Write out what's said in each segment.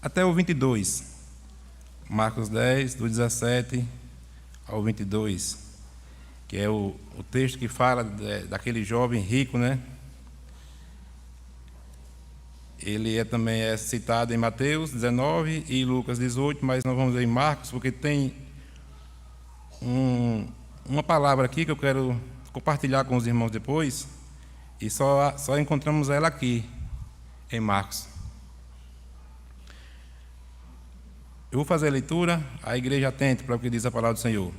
até o 22. Marcos 10, do 17 ao 22, que é o texto que fala daquele jovem rico, né? Ele também é citado em Mateus 19 e Lucas 18, mas nós vamos ver em Marcos, porque tem uma palavra aqui que eu quero compartilhar com os irmãos depois, e só encontramos ela aqui, em Marcos. Eu vou fazer a leitura, a igreja atente para o que diz a palavra do Senhor.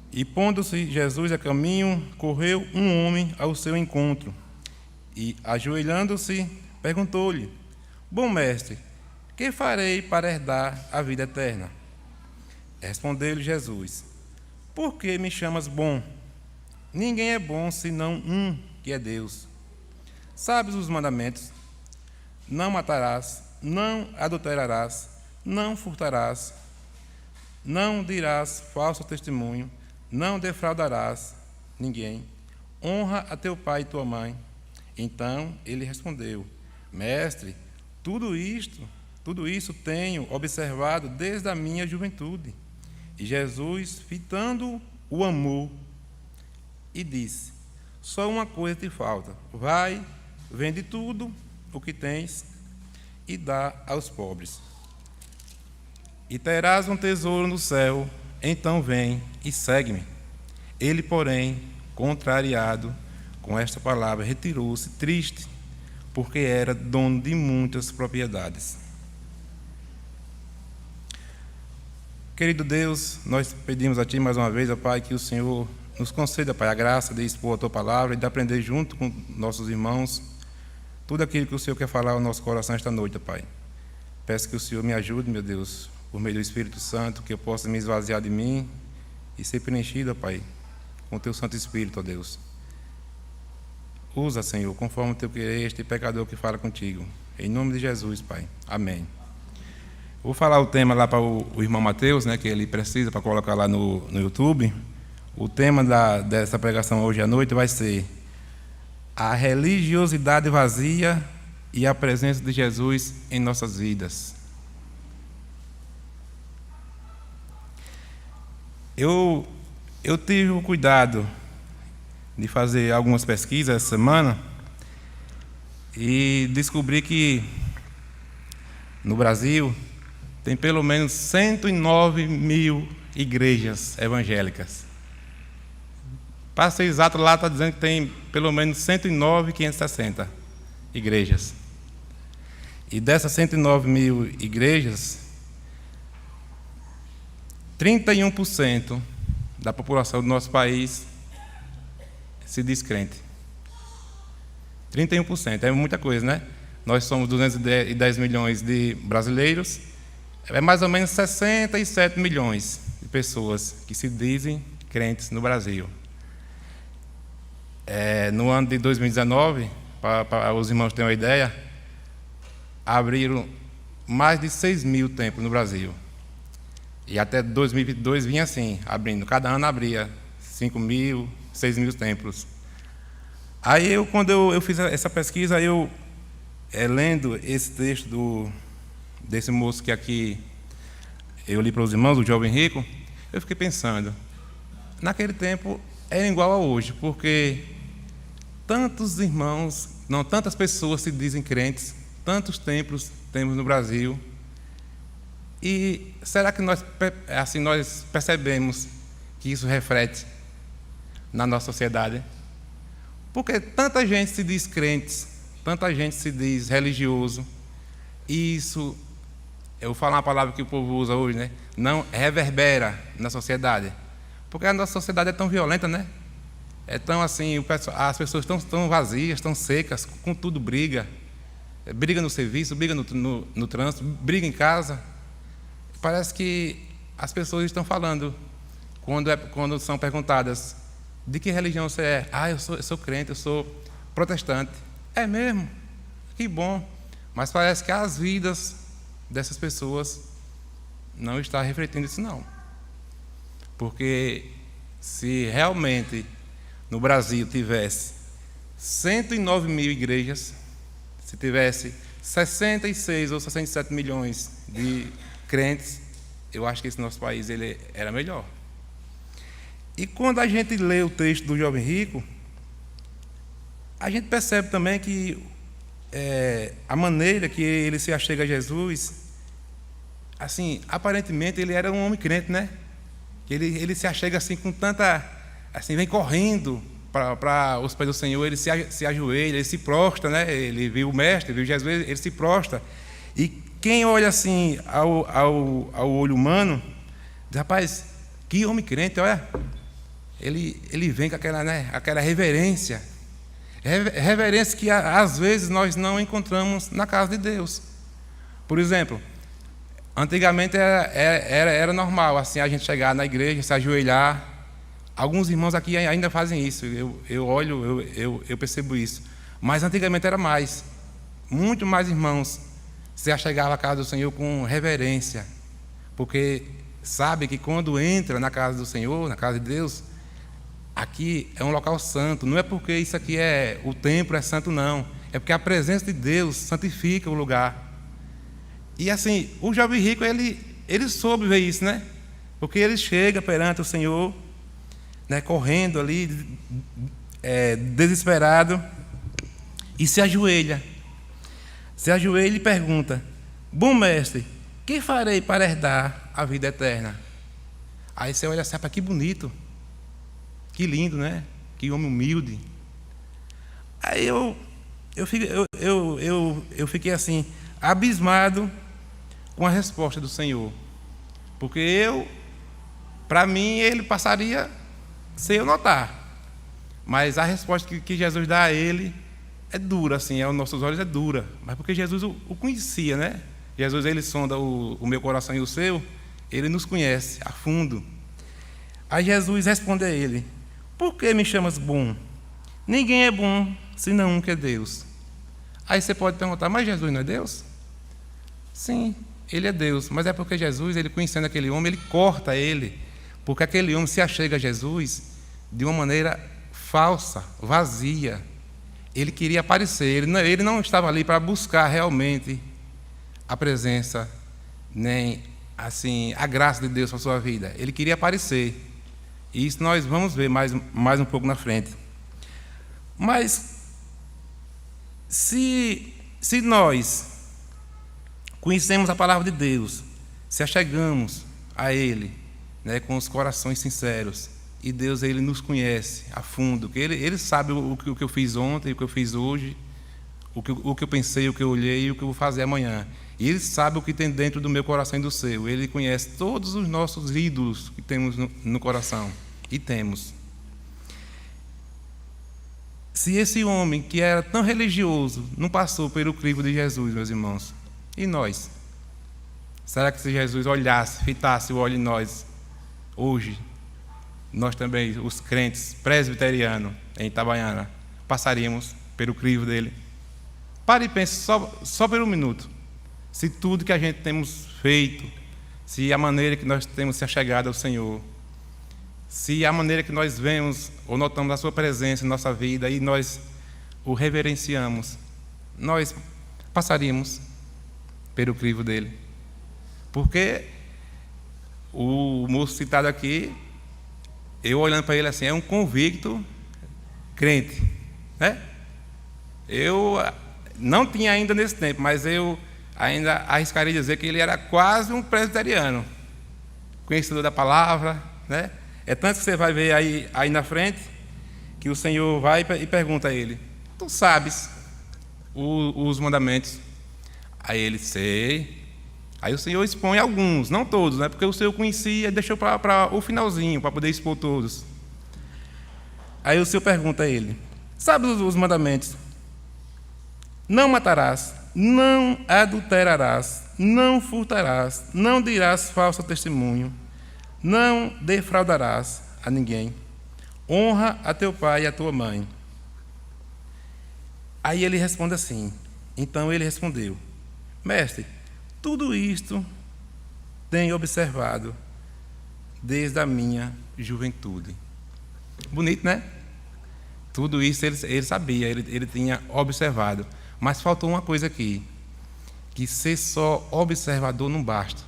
E pondo-se Jesus a caminho, correu um homem ao seu encontro, e, ajoelhando-se, perguntou-lhe: Bom mestre, que farei para herdar a vida eterna? Respondeu-lhe Jesus: Por que me chamas bom? Ninguém é bom senão um, que é Deus. Sabes os mandamentos? Não matarás, não adulterarás, não furtarás, não dirás falso testemunho, não defraudarás ninguém, honra a teu pai e tua mãe. Então ele respondeu: Mestre, tudo isso tenho observado desde a minha juventude. E Jesus, fitando-o, o amou e disse: Só uma coisa te falta. Vai, vende tudo o que tens e dá aos pobres, e terás um tesouro no céu. Então vem e segue-me. Ele, porém, contrariado com esta palavra, retirou-se triste, porque era dono de muitas propriedades. Querido Deus, nós pedimos a Ti mais uma vez, ó Pai, que o Senhor nos conceda, Pai, a graça de expor a Tua palavra e de aprender junto com nossos irmãos tudo aquilo que o Senhor quer falar ao nosso coração esta noite, ó Pai. Peço que o Senhor me ajude, meu Deus, por meio do Espírito Santo, que eu possa me esvaziar de mim e ser preenchido, ó Pai, com o Teu Santo Espírito, ó Deus. Usa, Senhor, conforme o Teu querer, este pecador que fala contigo. Em nome de Jesus, Pai. Amém. Vou falar o tema lá para o irmão Mateus, né, que ele precisa para colocar lá no YouTube. O tema dessa pregação hoje à noite vai ser a religiosidade vazia e a presença de Jesus em nossas vidas. Eu tive o cuidado de fazer algumas pesquisas essa semana e descobri que no Brasil tem pelo menos 109 mil igrejas evangélicas. Para ser exato, lá está dizendo que tem pelo menos 109.560 igrejas. E dessas 109 mil igrejas, 31% da população do nosso país se diz crente. 31%, é muita coisa, né? Nós somos 210 milhões de brasileiros, é mais ou menos 67 milhões de pessoas que se dizem crentes no Brasil. No ano de 2019, para os irmãos terem uma ideia, abriram mais de 6 mil templos no Brasil. E até 2022 vinha assim, abrindo. Cada ano abria 5 mil, 6 mil templos. Aí, quando eu fiz essa pesquisa, lendo esse texto desse moço que aqui eu li para os irmãos, o jovem rico, eu fiquei pensando, naquele tempo era igual a hoje, porque tantas pessoas se dizem crentes, tantos templos temos no Brasil, e será que nós percebemos que isso reflete na nossa sociedade? Porque tanta gente se diz crentes, tanta gente se diz religioso, e isso, eu vou falar uma palavra que o povo usa hoje, né? Não reverbera na sociedade. Porque a nossa sociedade é tão violenta, né? É tão assim, as pessoas estão tão vazias, tão secas, com tudo briga. Briga no serviço, briga no trânsito, briga em casa. Parece que as pessoas estão falando, quando são perguntadas, de que religião você é? Eu sou crente, eu sou protestante. É mesmo? Que bom. Mas parece que as vidas dessas pessoas não estão refletindo isso, não. Porque se realmente no Brasil tivesse 109 mil igrejas, se tivesse 66 ou 67 milhões de crentes, eu acho que esse nosso país ele era melhor. E quando a gente lê o texto do jovem rico, a gente percebe também que a maneira que ele se achega a Jesus, assim, aparentemente ele era um homem crente, né? Ele se achega assim com tanta, assim, vem correndo para os pés do Senhor, ele se ajoelha, ele se prostra, né? Ele viu o Mestre, viu Jesus, ele se prostra. E quem olha assim ao olho humano, diz, rapaz, que homem crente, olha, ele vem com aquela, né, aquela reverência, reverência que às vezes nós não encontramos na casa de Deus. Por exemplo, antigamente era normal assim a gente chegar na igreja, se ajoelhar. Alguns irmãos aqui ainda fazem isso, eu olho, eu percebo isso. Mas antigamente era mais, muito mais irmãos se achegavam à casa do Senhor com reverência, porque sabe que quando entra na casa do Senhor, na casa de Deus, aqui é um local santo. Não é porque isso aqui o templo é santo, não. É porque a presença de Deus santifica o lugar. E assim, o jovem rico, ele soube ver isso, né? Porque ele chega perante o Senhor, né, correndo ali, desesperado, e se ajoelha. Se ajoelha e pergunta: bom mestre, que farei para herdar a vida eterna? Aí você olha assim, que bonito, que lindo, né? Que homem humilde. Aí eu fiquei assim, abismado com a resposta do Senhor. Porque para mim, ele passaria sem eu notar. Mas a resposta que Jesus dá a ele é dura, assim, aos nossos olhos é dura. Mas porque Jesus o conhecia, né? Jesus, ele sonda o meu coração e o seu, ele nos conhece a fundo. Aí Jesus responde a ele: por que me chamas bom? Ninguém é bom, senão um que é Deus. Aí você pode perguntar, mas Jesus não é Deus? Sim, ele é Deus, mas é porque Jesus, ele conhecendo aquele homem, ele corta ele, porque aquele homem se achega a Jesus de uma maneira falsa, vazia. Ele queria aparecer, ele não estava ali para buscar realmente a presença, nem assim a graça de Deus para a sua vida. Ele queria aparecer. E isso nós vamos ver mais um pouco na frente. Mas se nós conhecemos a palavra de Deus, se achegamos a Ele, né, com os corações sinceros, e Deus, ele nos conhece a fundo, que ele sabe o que eu fiz ontem, o que eu fiz hoje, o que eu pensei, o que eu olhei e o que eu vou fazer amanhã. E ele sabe o que tem dentro do meu coração e do seu. Ele conhece todos os nossos ídolos que temos no coração. E temos. Se esse homem que era tão religioso não passou pelo crivo de Jesus, meus irmãos, e nós? Será que se Jesus olhasse, fitasse o olho em nós, hoje, nós também, os crentes presbiterianos em Itabaiana, passaríamos pelo crivo dele? Pare e pense só por um minuto. Se tudo que a gente temos feito, se a maneira que nós temos se achegado ao Senhor, se a maneira que nós vemos ou notamos a sua presença em nossa vida e nós o reverenciamos, nós passaríamos pelo crivo dele. Porque o moço citado aqui, eu olhando para ele assim, é um convicto crente, né? Eu não tinha ainda nesse tempo, mas eu ainda arriscaria dizer que ele era quase um presbiteriano, conhecedor da palavra, né? É tanto que você vai ver aí na frente, que o Senhor vai e pergunta a ele: tu sabes os mandamentos? Aí ele: sei. Aí o Senhor expõe alguns, não todos, né? Porque o Senhor conhecia e deixou para o finalzinho, para poder expor todos. Aí o Senhor pergunta a ele: sabe os mandamentos? Não matarás, não adulterarás, não furtarás, não dirás falso testemunho, não defraudarás a ninguém, honra a teu pai e a tua mãe. Aí ele responde assim. Então ele respondeu: mestre, tudo isto tenho observado desde a minha juventude. Bonito, né? Tudo isso ele sabia, ele tinha observado. Mas faltou uma coisa aqui. que ser só observador não basta.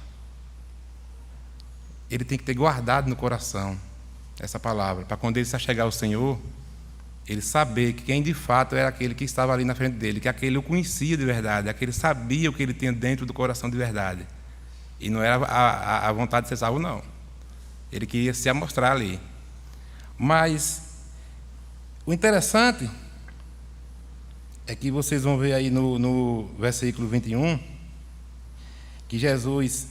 Ele tem que ter guardado no coração essa palavra, para quando ele se achegar ao Senhor, ele saber que quem de fato era aquele que estava ali na frente dele, que aquele o conhecia de verdade, aquele sabia o que ele tinha dentro do coração de verdade. E não era a vontade de ser salvo, não. Ele queria se amostrar ali. Mas o interessante é que vocês vão ver aí no versículo 21, que Jesus,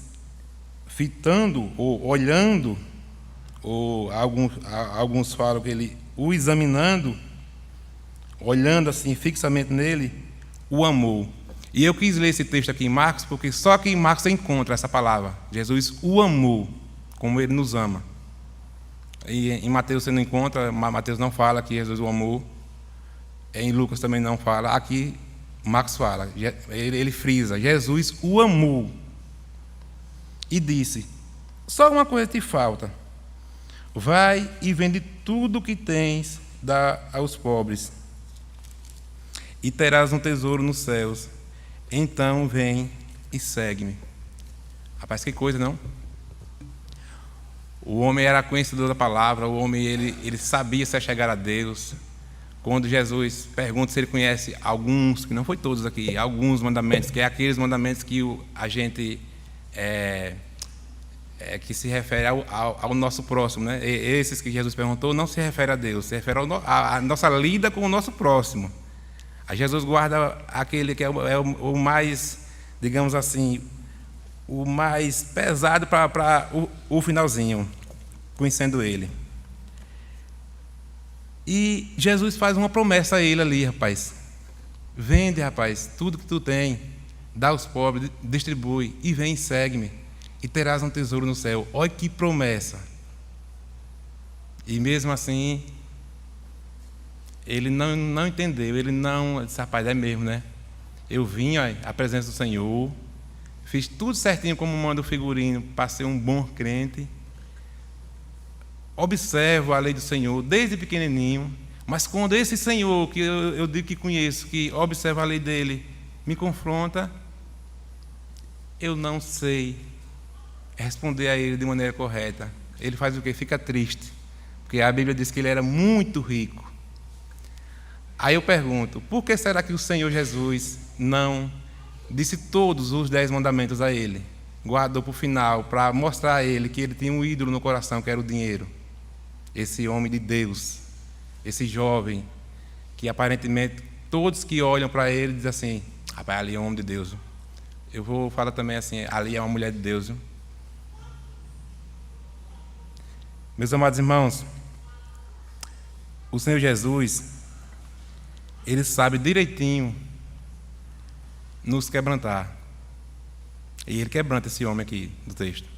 fitando ou olhando, ou alguns falam que ele o examinando, olhando assim fixamente nele, o amou. E eu quis ler esse texto aqui em Marcos, porque só aqui em Marcos você encontra essa palavra. Jesus o amou, como ele nos ama. E em Mateus você não encontra, Mateus não fala que Jesus o amou. Em Lucas também não fala. Aqui Marcos fala, ele frisa, Jesus o amou. E disse: só uma coisa te falta. Vai e vende tudo o que tens, dá aos pobres, e terás um tesouro nos céus. Então vem e segue-me. Rapaz, que coisa, não? O homem era conhecedor da palavra, o homem ele sabia se chegar a Deus. Quando Jesus pergunta se ele conhece alguns, que não foi todos aqui, alguns mandamentos, que é aqueles mandamentos que a gente que se refere ao nosso próximo, né? Esses que Jesus perguntou não se refere a Deus, se refere à nossa lida com o nosso próximo. A Jesus guarda aquele que é o mais, digamos assim, o mais pesado para o finalzinho, conhecendo ele. E Jesus faz uma promessa a ele ali, rapaz. Vende, rapaz, tudo que tu tem, dá aos pobres, distribui, e vem e segue-me, e terás um tesouro no céu. Olha que promessa. E mesmo assim, ele não entendeu, ele não disse: rapaz, é mesmo, né? Eu vim à presença do Senhor, fiz tudo certinho como manda o figurino para ser um bom crente, observo a lei do Senhor desde pequenininho, mas quando esse Senhor, que eu digo que conheço, que observa a lei dele, me confronta, eu não sei responder a ele de maneira correta. Ele faz o quê? Fica triste, porque a Bíblia diz que ele era muito rico. Aí eu pergunto: por que será que o Senhor Jesus não disse todos os 10 mandamentos a ele? Guardou para o final, para mostrar a ele que ele tinha um ídolo no coração, que era o dinheiro. Esse homem de Deus, esse jovem, que aparentemente todos que olham para ele dizem assim: rapaz, ali é um homem de Deus. Eu vou falar também assim: ali é uma mulher de Deus. Meus amados irmãos, o Senhor Jesus, ele sabe direitinho nos quebrantar. E ele quebranta esse homem aqui do texto.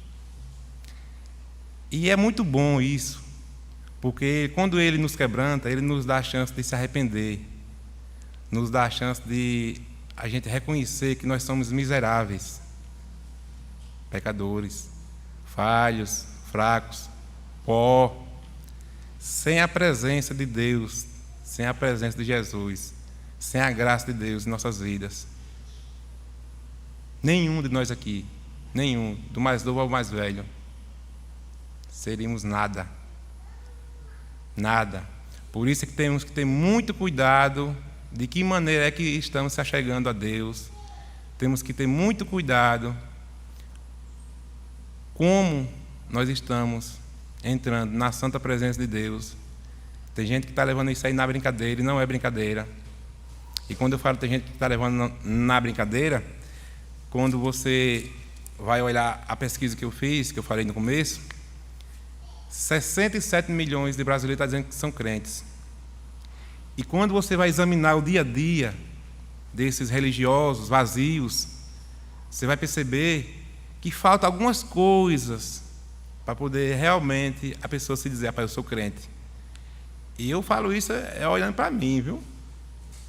E é muito bom isso, porque quando ele nos quebranta, ele nos dá a chance de se arrepender, nos dá a chance de a gente reconhecer que nós somos miseráveis, pecadores, falhos, fracos, pó, sem a presença de Deus, sem a presença de Jesus, sem a graça de Deus em nossas vidas. Nenhum de nós aqui, nenhum, do mais novo ao mais velho, seríamos nada. Nada. Por isso é que temos que ter muito cuidado de que maneira é que estamos se achegando a Deus. Temos que ter muito cuidado como nós estamos entrando na santa presença de Deus. Tem gente que está levando isso aí na brincadeira, e não é brincadeira. E quando eu falo tem gente que está levando na brincadeira, quando você vai olhar a pesquisa que eu fiz, que eu falei no começo, 67 milhões de brasileiros estão dizendo que são crentes. E quando você vai examinar o dia a dia desses religiosos vazios, você vai perceber que falta algumas coisas para poder realmente a pessoa se dizer: rapaz, eu sou crente. E eu falo isso olhando para mim, viu?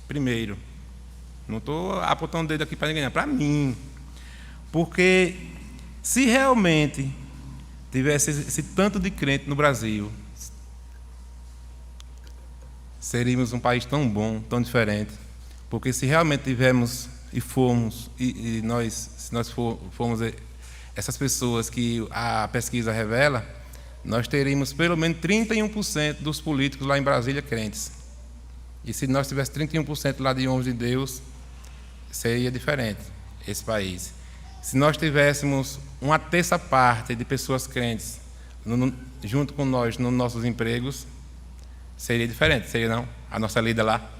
Primeiro. Não estou apontando o dedo aqui para ninguém, é para mim. Porque se realmente tivesse esse tanto de crente no Brasil, seríamos um país tão bom, tão diferente. Porque se realmente tivermos se nós formos essas pessoas que a pesquisa revela, nós teríamos pelo menos 31% dos políticos lá em Brasília crentes. E se nós tivéssemos 31% lá de homens de Deus, seria diferente esse país. Se nós tivéssemos uma terça parte de pessoas crentes junto com nós nos nossos empregos, seria diferente, seria não? A nossa lida lá.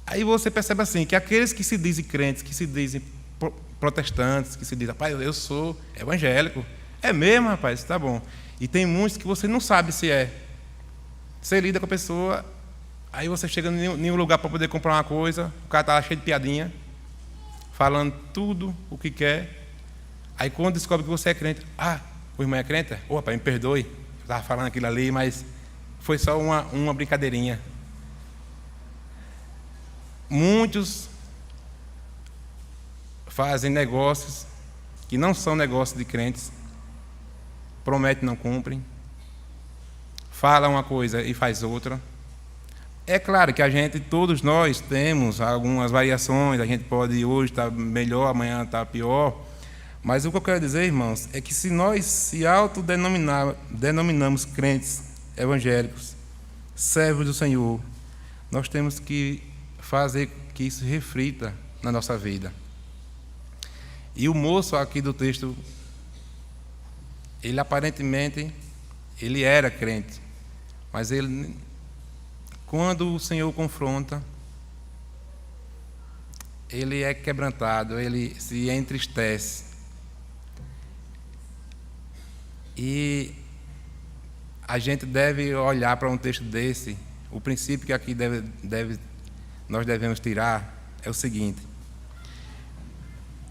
Aí você percebe assim, que aqueles que se dizem crentes, que se dizem protestantes, que se dizem, rapaz, eu sou evangélico. É mesmo, rapaz, tá bom. E tem muitos que você não sabe se é. Você lida com a pessoa, aí você chega em um lugar para poder comprar uma coisa, o cara está lá cheio de piadinha, falando tudo o que quer. Aí quando descobre que você é crente, o irmão é crente? Rapaz, me perdoe, eu estava falando aquilo ali, mas foi só uma brincadeirinha. Muitos fazem negócios que não são negócios de crentes, prometem e não cumprem, fala uma coisa e faz outra. É claro que todos nós temos algumas variações, a gente pode hoje estar melhor, amanhã estar pior, mas o que eu quero dizer, irmãos, é que se nós se autodenominamos crentes evangélicos, servos do Senhor, nós temos que fazer que isso reflita na nossa vida. E o moço aqui do texto, ele aparentemente, ele era crente, mas ele, quando o Senhor o confronta, ele é quebrantado, ele se entristece. E a gente deve olhar para um texto desse, o princípio que aqui nós devemos tirar é o seguinte: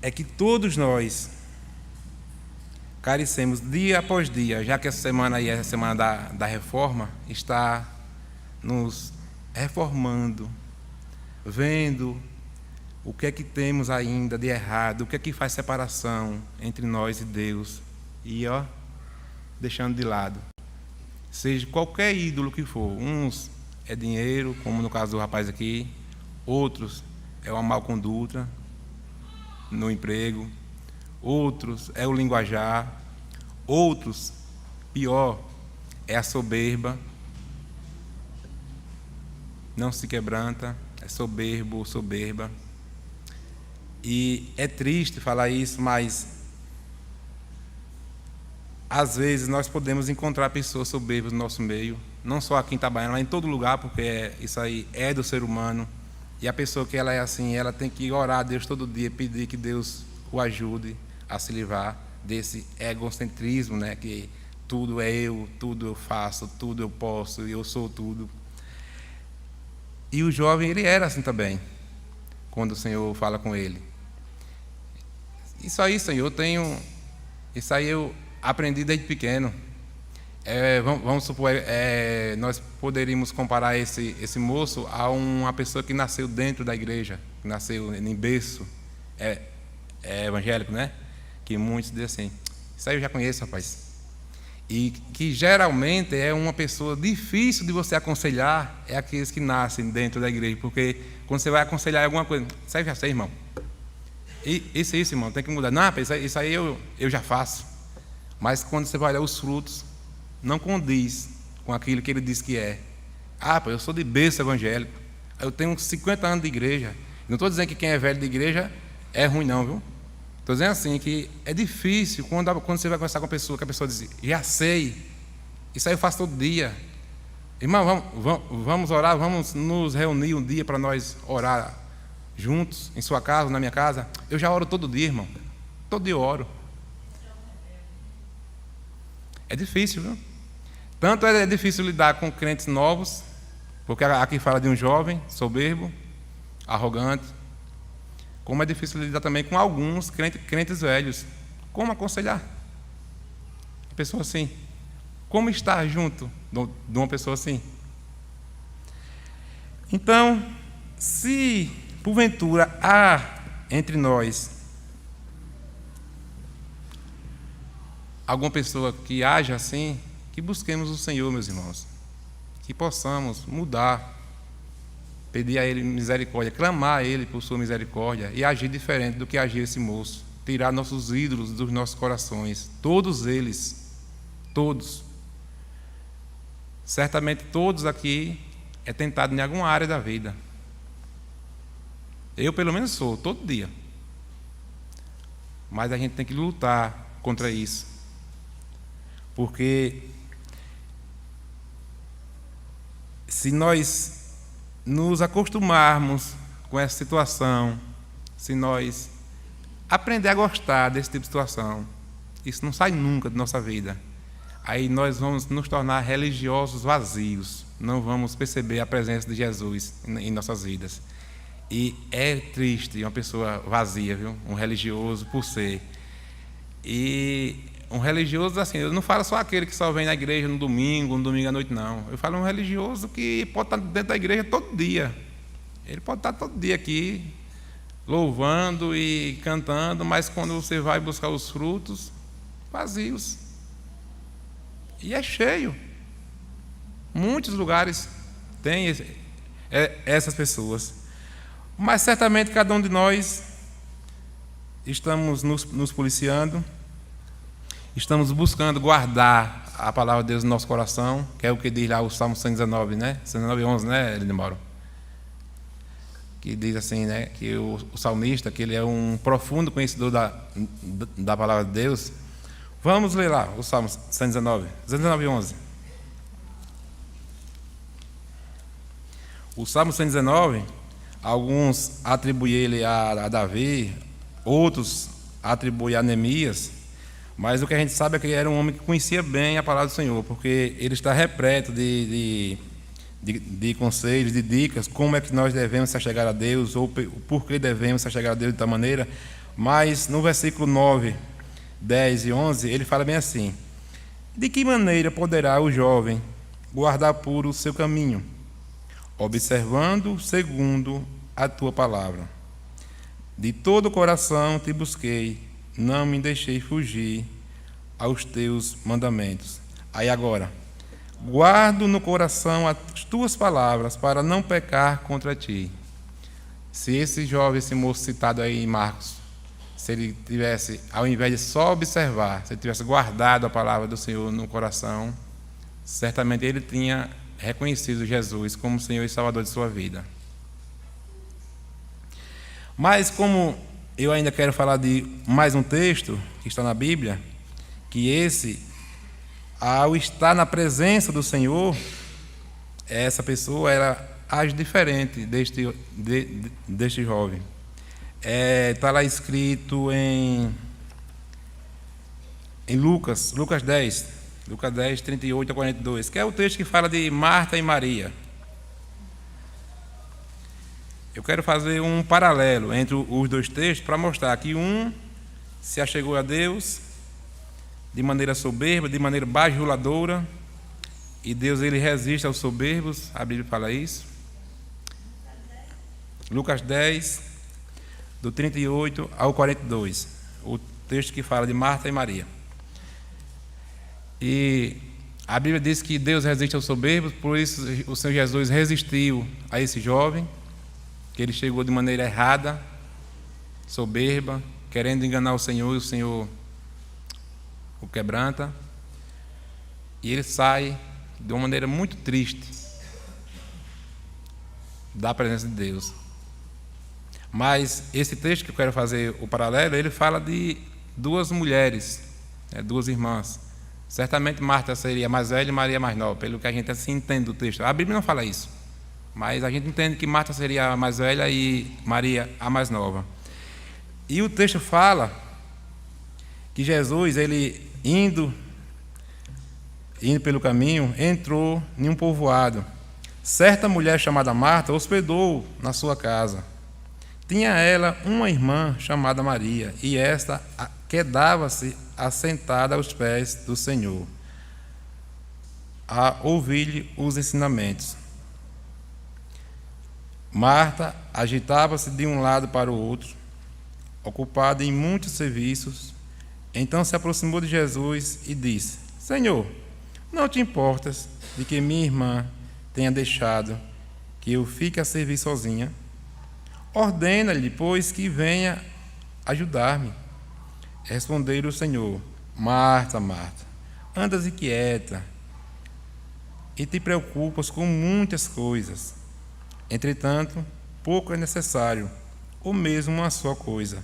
é que todos nós carecemos dia após dia, já que essa semana aí é a semana da reforma, está nos reformando, vendo o que é que temos ainda de errado, o que é que faz separação entre nós e Deus, e deixando de lado, seja qualquer ídolo que for. Uns é dinheiro, como no caso do rapaz aqui, outros é uma má conduta no emprego, outros é o linguajar, outros, pior, é a soberba, não se quebranta, é soberbo ou soberba. E é triste falar isso, mas às vezes nós podemos encontrar pessoas soberbas no nosso meio, não só aqui em Itabaiana, mas em todo lugar, porque isso aí é do ser humano. E a pessoa que ela é assim, ela tem que orar a Deus todo dia, pedir que Deus o ajude a se livrar desse egocentrismo, né? Que tudo é eu, tudo eu faço, tudo eu posso, eu sou tudo. E o jovem, ele era assim também, quando o Senhor fala com ele. Isso aí, Senhor, isso aí eu aprendi desde pequeno. Vamos supor, nós poderíamos comparar esse moço a uma pessoa que nasceu dentro da igreja, que nasceu em berço, evangélico, né? Que muitos dizem assim, isso aí eu já conheço, rapaz. E que geralmente é uma pessoa difícil de você aconselhar, é aqueles que nascem dentro da igreja, porque quando você vai aconselhar alguma coisa, isso aí eu já sei, irmão. Isso, irmão, tem que mudar. Não, rapaz, isso aí eu já faço. Mas quando você vai olhar os frutos, não condiz com aquilo que ele diz que é. Eu sou de berço evangélico, eu tenho 50 anos de igreja. Não estou dizendo que quem é velho de igreja é ruim, não, viu? Estou dizendo assim, que é difícil quando você vai conversar com a pessoa, que a pessoa diz, já sei, isso aí eu faço todo dia. Irmão, vamos orar, vamos nos reunir um dia para nós orar juntos, em sua casa, na minha casa. Eu já oro todo dia, irmão. Todo dia eu oro. É difícil, viu? Tanto é difícil lidar com crentes novos, porque aqui fala de um jovem soberbo, arrogante, como é difícil lidar também com alguns crentes velhos. Como aconselhar uma pessoa assim? Como estar junto de uma pessoa assim? Então, se porventura há entre nós alguma pessoa que haja assim, que busquemos o Senhor, meus irmãos, que possamos mudar pedir a Ele misericórdia, clamar a Ele por sua misericórdia e agir diferente do que agiu esse moço. Tirar nossos ídolos dos nossos corações, todos eles, todos. Certamente todos aqui é tentado em alguma área da vida. Eu, pelo menos, sou, todo dia. Mas a gente tem que lutar contra isso. Porque se nós nos acostumarmos com essa situação, se nós aprender a gostar desse tipo de situação, isso não sai nunca da nossa vida. Aí nós vamos nos tornar religiosos vazios, não vamos perceber a presença de Jesus em nossas vidas. E é triste uma pessoa vazia, viu? Um religioso por ser. E um religioso, assim, eu não falo só aquele que só vem na igreja no domingo à noite, não. Eu falo um religioso que pode estar dentro da igreja todo dia. Ele pode estar todo dia aqui, louvando e cantando, mas quando você vai buscar os frutos, vazios. E é cheio. Muitos lugares têm essas pessoas. Mas certamente cada um de nós estamos nos policiando, estamos buscando guardar a palavra de Deus no nosso coração, que é o que diz lá o Salmo 119, né? 119:11, né, Lindomaro? Que diz assim, né, que o salmista, que ele é um profundo conhecedor da palavra de Deus. Vamos ler lá o Salmo 119, 119:11. O Salmo 119, alguns atribuem ele a Davi, outros atribuem a Neemias, mas o que a gente sabe é que ele era um homem que conhecia bem a palavra do Senhor, porque ele está repleto de conselhos, de dicas, como é que nós devemos se achegar a Deus, ou por que devemos se achegar a Deus de tal maneira. Mas no versículo 9, 10 e 11, ele fala bem assim: de que maneira poderá o jovem guardar puro o seu caminho? Observando segundo a tua palavra. De todo o coração te busquei, não me deixei fugir aos teus mandamentos. Aí agora, guardo no coração as tuas palavras para não pecar contra ti. Se esse jovem, esse moço citado aí em Marcos, se ele tivesse, ao invés de só observar, se ele tivesse guardado a palavra do Senhor no coração, certamente ele tinha reconhecido Jesus como Senhor e Salvador de sua vida. Mas como eu ainda quero falar de mais um texto que está na Bíblia, que esse, ao estar na presença do Senhor, essa pessoa age diferente deste jovem. Está lá escrito em Lucas 10, 38 a 42, que é o texto que fala de Marta e Maria. Eu quero fazer um paralelo entre os dois textos para mostrar que um se achegou a Deus de maneira soberba, de maneira bajuladora, e Deus ele resiste aos soberbos, a Bíblia fala isso. Lucas 10, do 38 ao 42, o texto que fala de Marta e Maria. E a Bíblia diz que Deus resiste aos soberbos, por isso o Senhor Jesus resistiu a esse jovem, que ele chegou de maneira errada, soberba, querendo enganar o Senhor, e o Senhor o quebranta, e ele sai de uma maneira muito triste da presença de Deus. Mas esse texto que eu quero fazer o paralelo, ele fala de duas mulheres, duas irmãs. Certamente Marta seria mais velha e Maria mais nova, pelo que a gente assim entende do texto. A Bíblia não fala isso, mas a gente entende que Marta seria a mais velha e Maria a mais nova. E o texto fala que Jesus, ele indo pelo caminho, entrou em um povoado. Certa mulher chamada Marta hospedou na sua casa. Tinha ela uma irmã chamada Maria, e esta quedava-se assentada aos pés do Senhor, a ouvir-lhe os ensinamentos. Marta agitava-se de um lado para o outro, ocupada em muitos serviços. Então se aproximou de Jesus e disse: Senhor, não te importas de que minha irmã tenha deixado que eu fique a servir sozinha? Ordena-lhe, pois, que venha ajudar-me. Respondeu o Senhor: Marta, Marta, andas inquieta e te preocupas com muitas coisas. Entretanto, pouco é necessário, ou mesmo uma só coisa.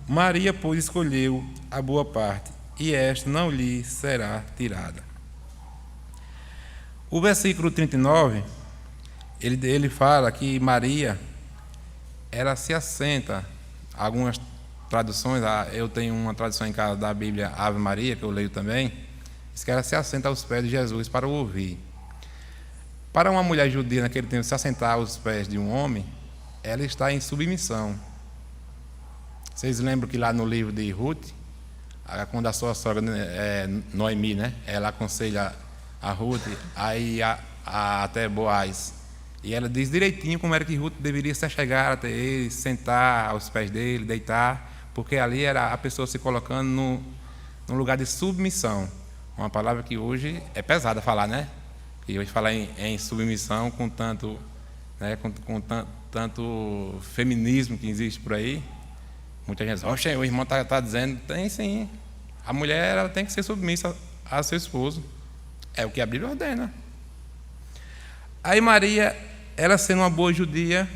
Maria, pois, escolheu a boa parte, e esta não lhe será tirada. O versículo 39, ele fala que Maria, ela se assenta. Algumas traduções, eu tenho uma tradução em casa da Bíblia Ave Maria, que eu leio também, diz que ela se assenta aos pés de Jesus para o ouvir. Para uma mulher judia naquele tempo se assentar aos pés de um homem, ela está em submissão. Vocês lembram que lá no livro de Ruth, quando a sua sogra, Noemi, ela aconselha a Ruth aí até Boaz, e ela diz direitinho como era que Ruth deveria se chegar até ele, sentar aos pés dele, deitar, porque ali era a pessoa se colocando num lugar de submissão. Uma palavra que hoje é pesada falar, né? E hoje falar em submissão com tanto, tanto feminismo que existe por aí, muita gente diz: oxe, o irmão está dizendo. Tem sim, a mulher ela tem que ser submissa a seu esposo, é o que a Bíblia ordena. Aí Maria, ela sendo uma boa judia,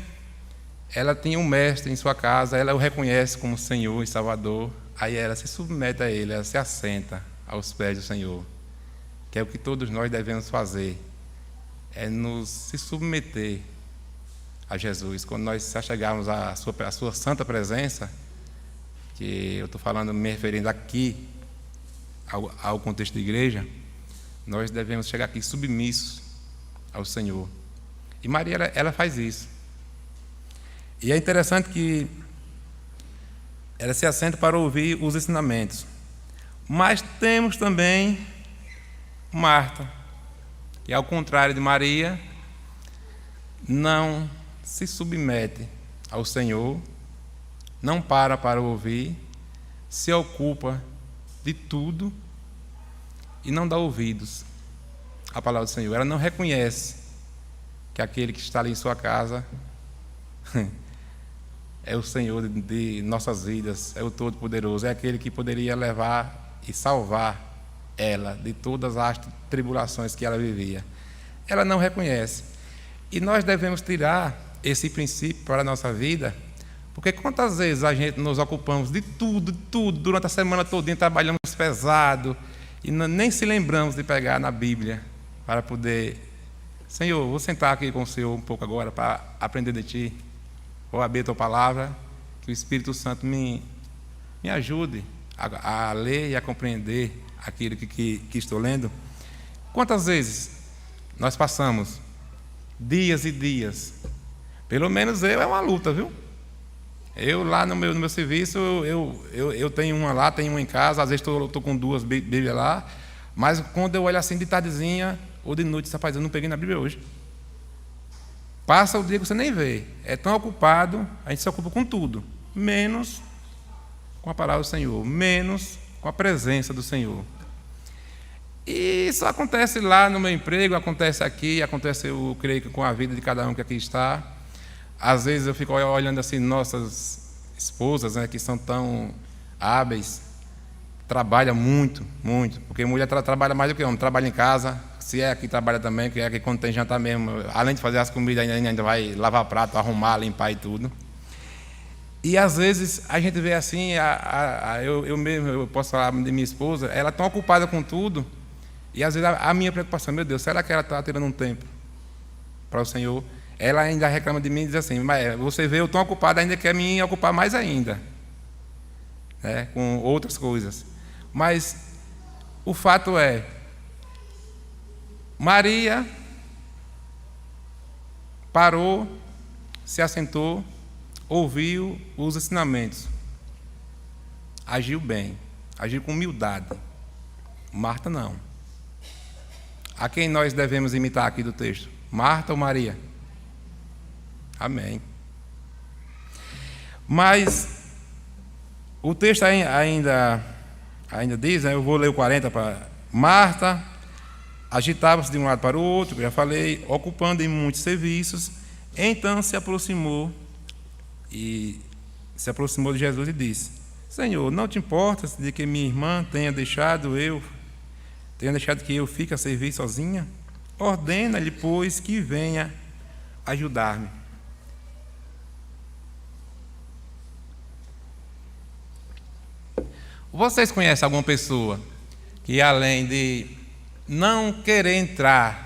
ela tinha um mestre em sua casa, ela o reconhece como Senhor e Salvador, aí ela se submete a ele, ela se assenta aos pés do Senhor, que é o que todos nós devemos fazer, é nos se submeter a Jesus. Quando nós se achegarmos à sua santa presença, que eu estou falando, me referindo aqui ao contexto da igreja, nós devemos chegar aqui submissos ao Senhor. E Maria, ela faz isso. E é interessante que ela se assenta para ouvir os ensinamentos. Mas temos também Marta, que ao contrário de Maria, não se submete ao Senhor, não para ouvir, se ocupa de tudo e não dá ouvidos à palavra do Senhor. Ela não reconhece que aquele que está ali em sua casa é o Senhor de nossas vidas, é o Todo-Poderoso, é aquele que poderia levar e salvar ela de todas as tribulações que ela vivia. Ela não reconhece. E nós devemos tirar esse princípio para a nossa vida, porque quantas vezes a gente nos ocupamos de tudo, durante a semana todinha trabalhamos pesado e nem se lembramos de pegar na Bíblia para poder: Senhor, vou sentar aqui com o Senhor um pouco agora para aprender de Ti, vou abrir a Tua palavra, que o Espírito Santo me ajude a ler e a compreender aquilo que estou lendo. Quantas vezes nós passamos dias e dias, pelo menos é uma luta, viu? Eu lá no meu serviço, eu tenho uma lá, tenho uma em casa, às vezes estou com duas Bíblias lá, mas quando eu olho assim de tardezinha ou de noite, rapaz, eu não peguei na Bíblia hoje. Passa o dia que você nem vê, é tão ocupado, a gente se ocupa com tudo, menos com a palavra do Senhor, menos com a presença do Senhor. E isso acontece lá no meu emprego, acontece aqui, acontece, eu creio, com a vida de cada um que aqui está. Às vezes eu fico olhando assim, nossas esposas, que são tão hábeis, trabalham muito, porque mulher trabalha mais do que homem, trabalha em casa, se é aqui trabalha também, que é que quando tem jantar mesmo, além de fazer as comidas, ainda vai lavar prato, arrumar, limpar e tudo. E às vezes a gente vê assim, eu posso falar de minha esposa, ela é tão ocupada com tudo, e às vezes a minha preocupação: meu Deus, será que ela está tirando um tempo para o Senhor? Ela ainda reclama de mim e diz assim: mas você vê, eu estou ocupado, ainda quer me ocupar mais ainda, com outras coisas. Mas o fato é, Maria parou, se assentou, ouviu os ensinamentos, agiu bem, agiu com humildade. Marta não. A quem nós devemos imitar aqui do texto? Marta ou Maria? Amém. Mas o texto ainda diz, eu vou ler o 40 para Marta. Agitava-se de um lado para o outro, já falei, ocupando em muitos serviços, Então se aproximou de Jesus e disse: Senhor, não te importas de que minha irmã tenha deixado que eu fique a servir sozinha? Ordena-lhe, pois, que venha ajudar-me. Vocês conhecem alguma pessoa que, além de não querer entrar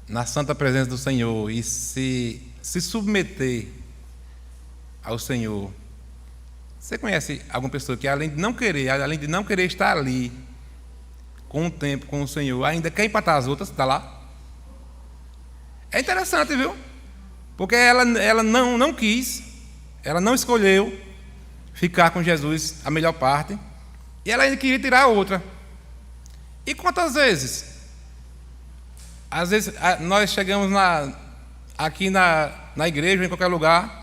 na santa presença do Senhor e se submeter ao Senhor, você conhece alguma pessoa que, além de não querer estar ali com o tempo com o Senhor, ainda quer empatar as outras? Está lá? É interessante, viu? Porque ela não quis, ela não escolheu ficar com Jesus a melhor parte, e ela ainda queria tirar a outra. E quantas vezes? Às vezes nós chegamos aqui na igreja ou em qualquer lugar,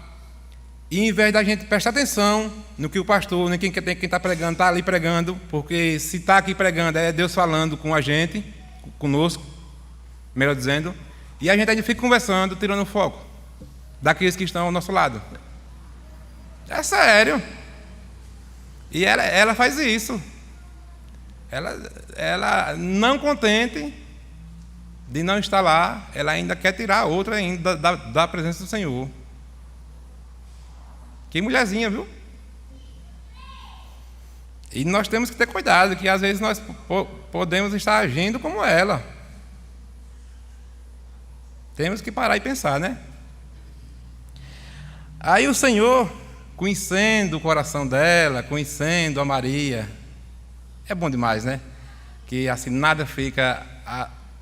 e em vez da gente prestar atenção no que o pastor, nem quem está pregando, está ali pregando, porque se está aqui pregando é Deus falando com a gente, conosco, melhor dizendo, e a gente ainda fica conversando, tirando o foco daqueles que estão ao nosso lado. É sério. E ela faz isso. Ela não contente de não estar lá, ela ainda quer tirar a outra ainda da presença do Senhor. Que mulherzinha, viu? E nós temos que ter cuidado, que às vezes nós podemos estar agindo como ela. Temos que parar e pensar, né? Aí o Senhor, conhecendo o coração dela, conhecendo a Maria, é bom demais, né? Que assim nada fica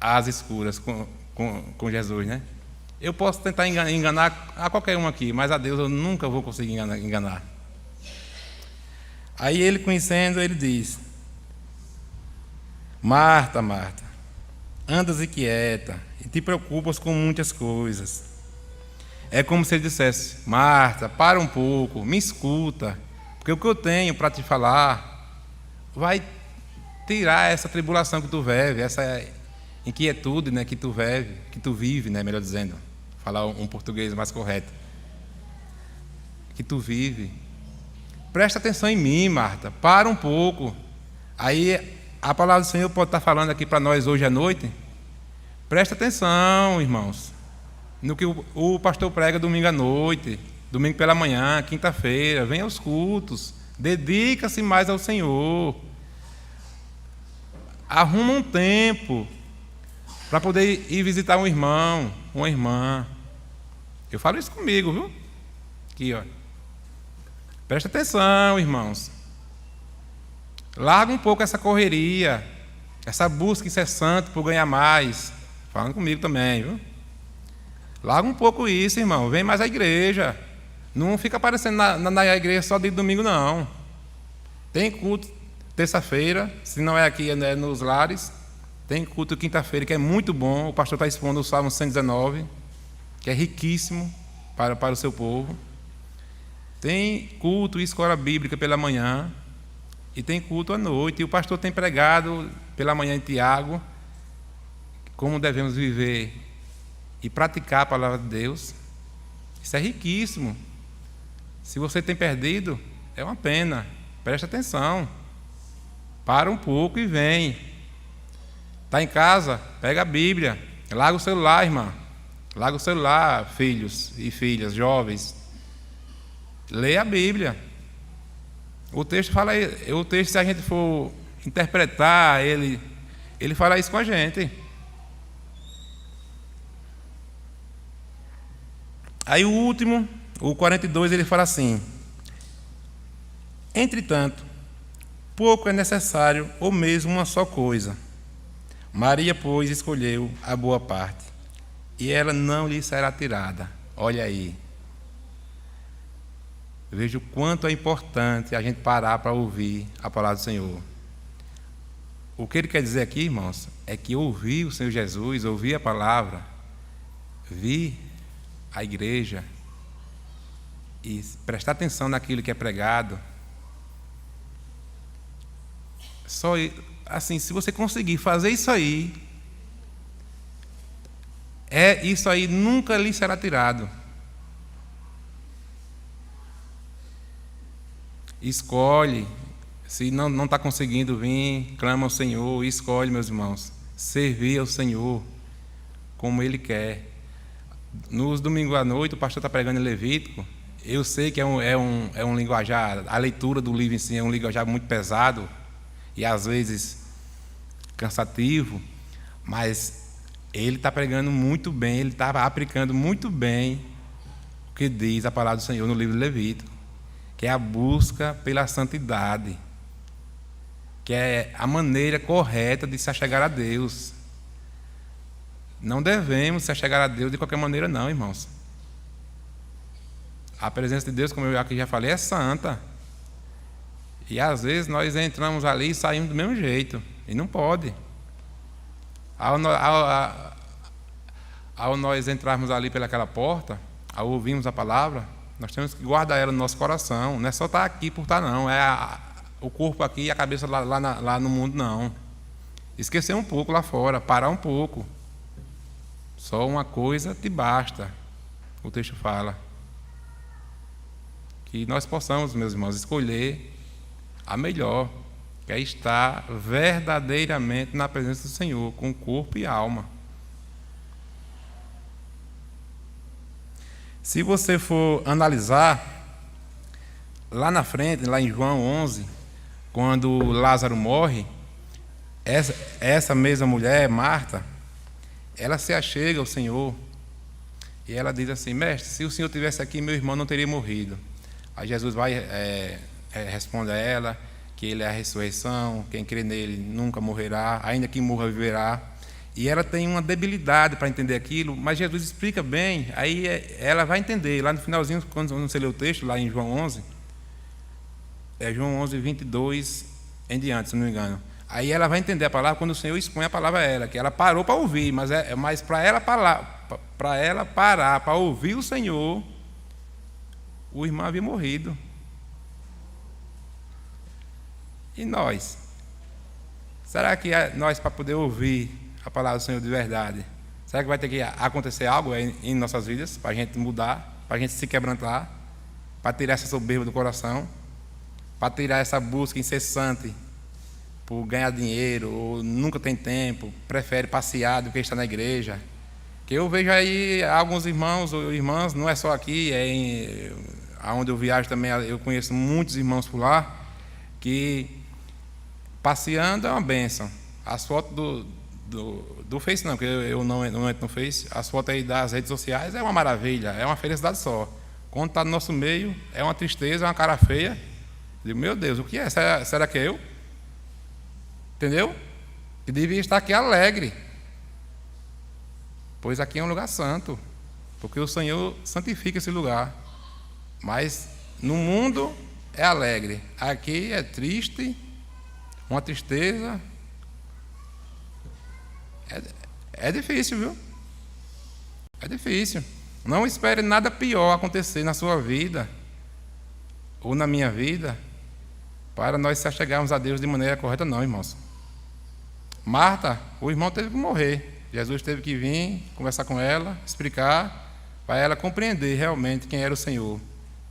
às escuras com Jesus, né? Eu posso tentar enganar a qualquer um aqui, mas a Deus eu nunca vou conseguir enganar. Aí ele, conhecendo, ele diz: Marta, Marta, andas inquieta e te preocupas com muitas coisas. É como se ele dissesse: Marta, para um pouco, me escuta, porque o que eu tenho para te falar vai tirar essa tribulação que tu vive, essa inquietude, né, que tu vive, né, melhor dizendo, falar um português mais correto, que tu vive. Presta atenção em mim, Marta, para um pouco. Aí a palavra do Senhor pode estar falando aqui para nós hoje à noite. Presta atenção, irmãos, no que o pastor prega domingo à noite, domingo pela manhã, quinta-feira. Venha aos cultos, dedica-se mais ao Senhor, arruma um tempo para poder ir visitar um irmão, uma irmã. Eu falo isso comigo, viu? Aqui, ó. Presta atenção, irmãos. Larga um pouco essa correria, essa busca incessante por ganhar mais. Falando comigo também, viu? Larga um pouco isso, irmão. Vem mais à igreja. Não fica aparecendo na igreja só de domingo, não. Tem culto terça-feira, se não é aqui, é nos lares. Tem culto quinta-feira, que é muito bom. O pastor está expondo o Salmo 119, que é riquíssimo para o seu povo. Tem culto e escola bíblica pela manhã, e tem culto à noite. E o pastor tem pregado pela manhã em Tiago como devemos viver e praticar a palavra de Deus. Isso é riquíssimo. Se você tem perdido, é uma pena. Presta atenção. Para um pouco e vem. Está em casa? Pega a Bíblia. Larga o celular, irmã. Larga o celular, filhos e filhas, jovens. Leia a Bíblia. O texto fala, se a gente for interpretar ele fala isso com a gente. Aí o último, o 42, ele fala assim: entretanto, pouco é necessário, ou mesmo uma só coisa. Maria, pois, escolheu a boa parte, e ela não lhe será tirada. Olha aí. Veja o quanto é importante a gente parar para ouvir a palavra do Senhor. O que ele quer dizer aqui, irmãos, é que ouvir o Senhor Jesus, ouvir a palavra, vir à igreja e prestar atenção naquilo que é pregado. Só assim, se você conseguir fazer isso aí, Isso aí nunca lhe será tirado. Escolhe. Se não está conseguindo vir, clama ao Senhor. Escolhe, meus irmãos, servir ao Senhor como Ele quer. Nos domingos à noite, o pastor está pregando em Levítico. Eu sei que é um linguajar, a leitura do livro em si é um linguajar muito pesado e às vezes cansativo, mas ele está pregando muito bem, ele está aplicando muito bem o que diz a palavra do Senhor no livro de Levítico, que é a busca pela santidade, que é a maneira correta de se achegar a Deus. Não devemos se achegar a Deus de qualquer maneira, não, irmãos. A presença de Deus, como eu aqui já falei, é santa. E às vezes nós entramos ali e saímos do mesmo jeito. E não pode. Ao nós entrarmos ali pelaquela porta, ao ouvirmos a palavra, nós temos que guardar ela no nosso coração. Não é só estar aqui por estar, não. É o corpo aqui e a cabeça lá no mundo, não. Esquecer um pouco lá fora, parar um pouco. Só uma coisa te basta, o texto fala. Que nós possamos, meus irmãos, escolher a melhor, que é estar verdadeiramente na presença do Senhor, com corpo e alma. Se você for analisar, lá na frente, lá em João 11, quando Lázaro morre, essa mesma mulher, Marta, ela se achega ao Senhor e ela diz assim: mestre, se o Senhor estivesse aqui, meu irmão não teria morrido. Aí Jesus responde a ela que Ele é a ressurreição, quem crê nele nunca morrerá, ainda que morra, viverá. E ela tem uma debilidade para entender aquilo, mas Jesus explica bem, aí ela vai entender. Lá no finalzinho, quando você lê o texto, lá em João 11, João 11, 22 em diante, se não me engano. Aí ela vai entender a palavra quando o Senhor expõe a palavra a ela, que ela parou para ouvir, mas para ela parar para ouvir o Senhor, o irmão havia morrido. E nós? Será que nós, para poder ouvir a palavra do Senhor de verdade, será que vai ter que acontecer algo em nossas vidas, para a gente mudar, para a gente se quebrantar, para tirar essa soberba do coração, para tirar essa busca incessante por ganhar dinheiro, ou nunca tem tempo, prefere passear do que estar na igreja? Que eu vejo aí alguns irmãos ou irmãs, não é só aqui, onde eu viajo também, eu conheço muitos irmãos por lá, que passeando é uma bênção. As fotos do Face não, porque eu não entro no Face, as fotos aí das redes sociais é uma maravilha, é uma felicidade só. Quando está no nosso meio, é uma tristeza, é uma cara feia. Eu digo, meu Deus, o que é? Será que é eu? Entendeu? Que devia estar aqui alegre, pois aqui é um lugar santo, porque o Senhor santifica esse lugar. Mas no mundo é alegre, aqui é triste, uma tristeza. É difícil, viu? É difícil. Não espere nada pior acontecer na sua vida ou na minha vida para nós se achegarmos a Deus de maneira correta, não, irmãos. Marta, o irmão teve que morrer. Jesus teve que vir conversar com ela, explicar, para ela compreender realmente quem era o Senhor.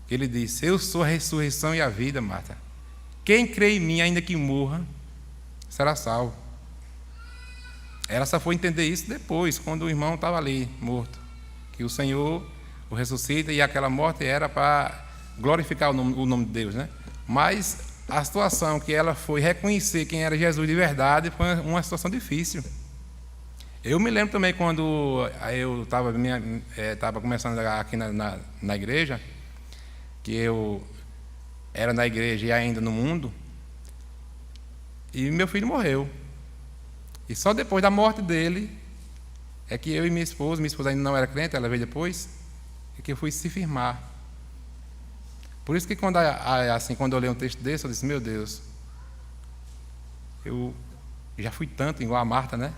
Ele disse: eu sou a ressurreição e a vida, Marta. Quem crê em mim, ainda que morra, será salvo. Ela só foi entender isso depois, quando o irmão estava ali, morto. Que o Senhor o ressuscita e aquela morte era para glorificar o nome de Deus, né? Mas a situação que ela foi reconhecer quem era Jesus de verdade foi uma situação difícil. Eu me lembro também quando eu estava começando aqui na igreja, que eu era na igreja e ainda no mundo, e meu filho morreu. E só depois da morte dele é que eu e minha esposa ainda não era crente, ela veio depois, é que eu fui se firmar. Por isso que quando eu leio um texto desse, eu disse, meu Deus, eu já fui tanto igual a Marta, né?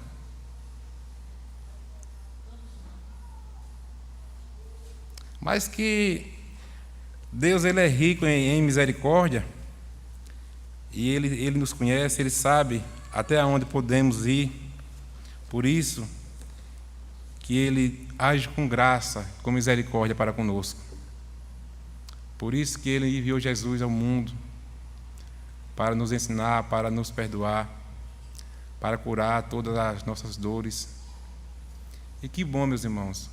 Mas que Deus, Ele é rico em misericórdia, e Ele nos conhece, Ele sabe até onde podemos ir. Por isso que Ele age com graça, com misericórdia para conosco. Por isso que Ele enviou Jesus ao mundo, para nos ensinar, para nos perdoar, para curar todas as nossas dores. E que bom, meus irmãos,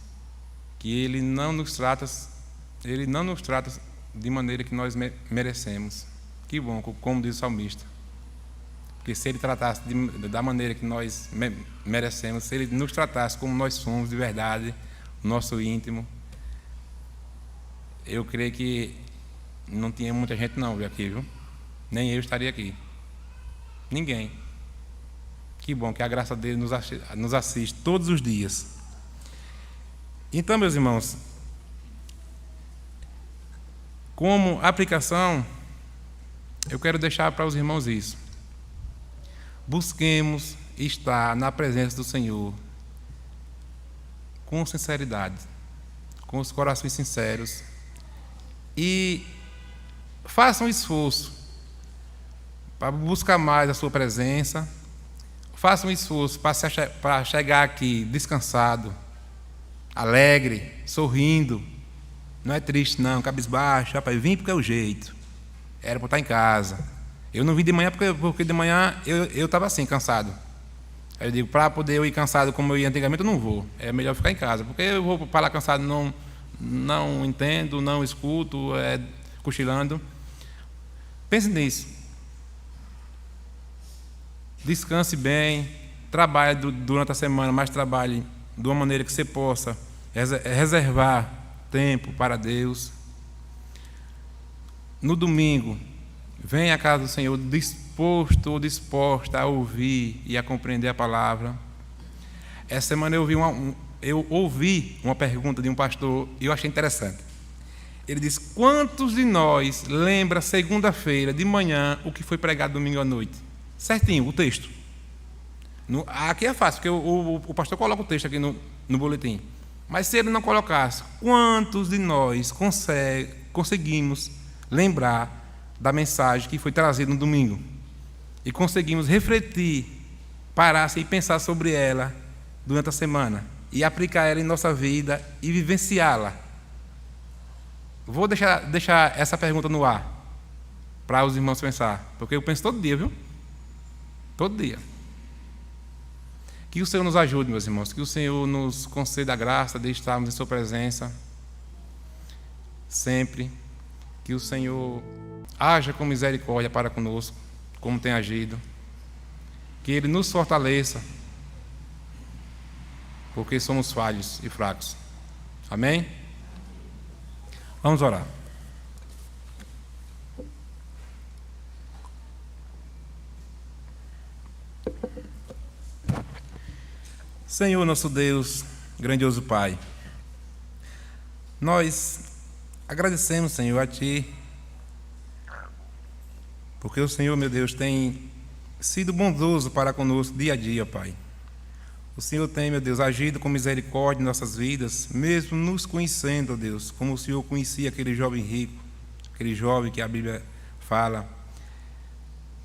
que Ele não nos trata de maneira que nós merecemos. Que bom, como diz o salmista. Porque se Ele tratasse da maneira que nós merecemos, se Ele nos tratasse como nós somos de verdade, o nosso íntimo, eu creio que não tinha muita gente não aqui, viu? Nem eu estaria aqui. Ninguém. Que bom que a graça dele nos assiste todos os dias. Então, meus irmãos, como aplicação, eu quero deixar para os irmãos isso. Busquemos estar na presença do Senhor com sinceridade, com os corações sinceros, e façam um esforço para buscar mais a sua presença, façam um esforço para chegar aqui descansado, alegre, sorrindo. Não é triste não, cabisbaixo, rapaz, vim porque é o jeito, era para estar em casa. Eu não vim de manhã porque de manhã eu estava assim, cansado. Aí eu digo, para poder eu ir cansado como eu ia antigamente, eu não vou, é melhor ficar em casa, porque eu vou para lá cansado, não entendo, não escuto, cochilando. Pense nisso. Descanse bem, trabalhe durante a semana, mas trabalhe de uma maneira que você possa reservar tempo para Deus. No domingo, venha à casa do Senhor disposto ou disposta a ouvir e a compreender a palavra. Essa semana eu ouvi uma pergunta de um pastor e eu achei interessante. Ele disse: quantos de nós lembra segunda-feira de manhã o que foi pregado domingo à noite? Certinho, o texto. Aqui é fácil, porque o pastor coloca o texto aqui no boletim. Mas se ele não colocasse, quantos de nós conseguimos lembrar da mensagem que foi trazida no domingo? E conseguimos refletir, parar e pensar sobre ela durante a semana e aplicar ela em nossa vida e vivenciá-la? Vou deixar essa pergunta no ar para os irmãos pensar, porque eu penso todo dia, viu? Todo dia. Que o Senhor nos ajude, meus irmãos, que o Senhor nos conceda a graça de estarmos em sua presença sempre, que o Senhor haja com misericórdia para conosco, como tem agido, que Ele nos fortaleça, porque somos falhos e fracos. Amém? Vamos orar. Senhor, nosso Deus, grandioso Pai, nós agradecemos, Senhor, a Ti, porque o Senhor, meu Deus, tem sido bondoso para conosco dia a dia, Pai. O Senhor tem, meu Deus, agido com misericórdia em nossas vidas, mesmo nos conhecendo, ó Deus, como o Senhor conhecia aquele jovem rico, aquele jovem que a Bíblia fala.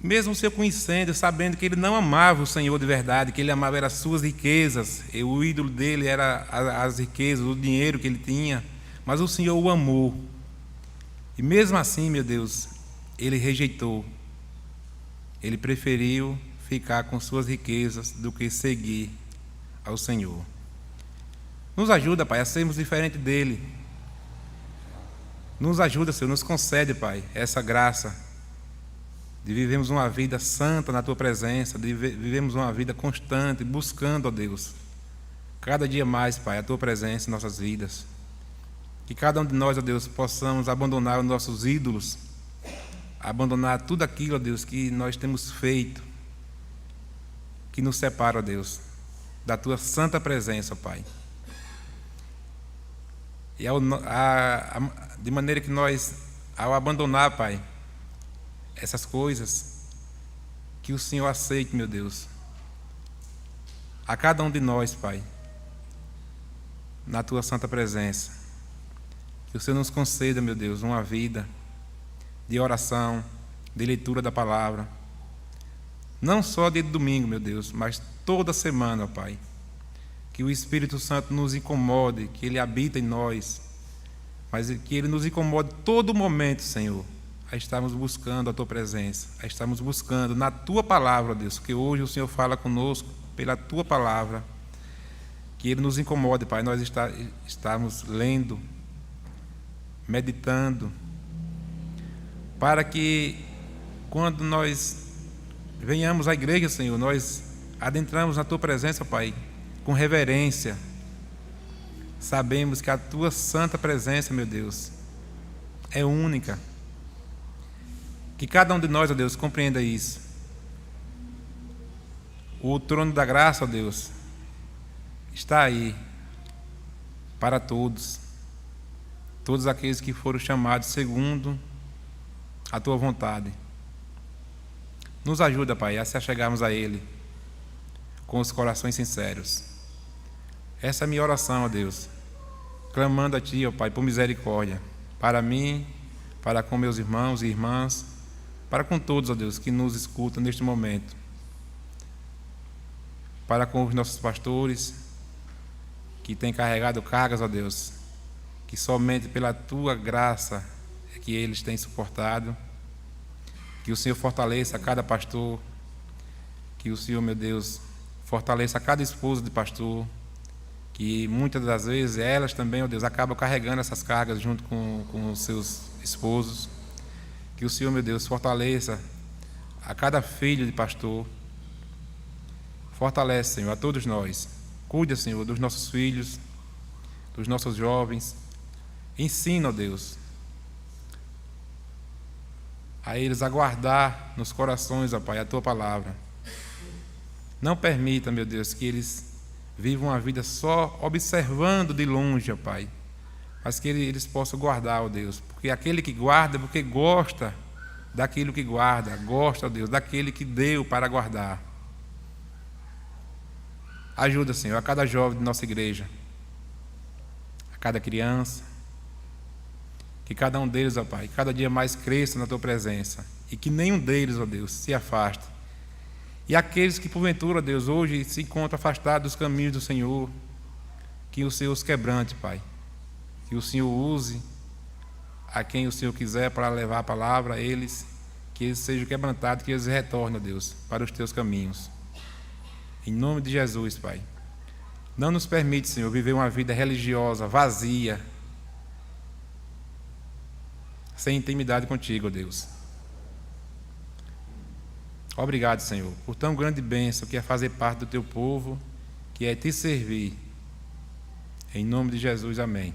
Mesmo o Senhor conhecendo, sabendo que ele não amava o Senhor de verdade, que ele amava as suas riquezas, e o ídolo dele era as riquezas, o dinheiro que ele tinha, mas o Senhor o amou. E mesmo assim, meu Deus, ele rejeitou. Ele preferiu ficar com suas riquezas do que seguir ao Senhor. Nos ajuda, Pai, a sermos diferentes dele. Nos ajuda, Senhor, nos concede, Pai, essa graça de vivermos uma vida santa na Tua presença, de vivermos uma vida constante, buscando, ó Deus, cada dia mais, Pai, a Tua presença em nossas vidas. Que cada um de nós, ó Deus, possamos abandonar os nossos ídolos, abandonar tudo aquilo, ó Deus, que nós temos feito, que nos separa, ó Deus, da Tua santa presença, ó Pai. E de maneira que nós, ao abandonar, Pai, essas coisas, que o Senhor aceite, meu Deus, a cada um de nós, Pai, na Tua santa presença. Que o Senhor nos conceda, meu Deus, uma vida de oração, de leitura da palavra, não só dia de domingo, meu Deus, mas toda semana, ó Pai. que o Espírito Santo nos incomode, que Ele habita em nós, mas que Ele nos incomode todo momento, Senhor, a estarmos buscando a Tua presença, a estarmos buscando na Tua palavra, Deus, que hoje o Senhor fala conosco pela Tua palavra, que Ele nos incomode, Pai, nós estamos lendo, meditando, para que quando nós venhamos à igreja, Senhor, nós adentramos na Tua presença, Pai, com reverência. Sabemos que a Tua santa presença, meu Deus, é única. Que cada um de nós, ó Deus, compreenda isso. O trono da graça, ó Deus, está aí para todos. Todos aqueles que foram chamados segundo a Tua vontade. Nos ajuda, Pai, a se achegarmos a Ele com os corações sinceros. Essa é a minha oração, ó Deus, clamando a Ti, ó Pai, por misericórdia, para mim, para com meus irmãos e irmãs, para com todos, ó Deus, que nos escutam neste momento, para com os nossos pastores, que têm carregado cargas, ó Deus, que somente pela Tua graça é que eles têm suportado. Que o Senhor fortaleça a cada pastor, que o Senhor, meu Deus, fortaleça a cada esposa de pastor, que muitas das vezes elas também, ó Deus, acabam carregando essas cargas junto com os seus esposos. Que o Senhor, meu Deus, fortaleça a cada filho de pastor. Fortalece, Senhor, a todos nós. Cuida, Senhor, dos nossos filhos, dos nossos jovens. Ensina, ó Deus, a eles aguardar nos corações, ó Pai, a Tua palavra. Não permita, meu Deus, que eles vivam uma vida só observando de longe, ó Pai, mas que eles possam guardar, ó Deus, porque aquele que guarda, porque gosta daquilo que guarda, gosta, ó Deus, daquele que deu para guardar. Ajuda, Senhor, a cada jovem de nossa igreja, a cada criança, que cada um deles, ó Pai, cada dia mais cresça na Tua presença e que nenhum deles, ó Deus, se afaste. E aqueles que porventura, ó Deus, hoje se encontram afastados dos caminhos do Senhor, que o Senhor os quebrante, Pai. Que o Senhor use a quem o Senhor quiser para levar a palavra a eles, que eles sejam quebrantados, que eles retornem, ó Deus, para os Teus caminhos. Em nome de Jesus, Pai. Não nos permite, Senhor, viver uma vida religiosa, vazia, sem intimidade contigo, ó Deus. Obrigado, Senhor, por tão grande bênção que é fazer parte do Teu povo, que é Te servir. Em nome de Jesus, amém.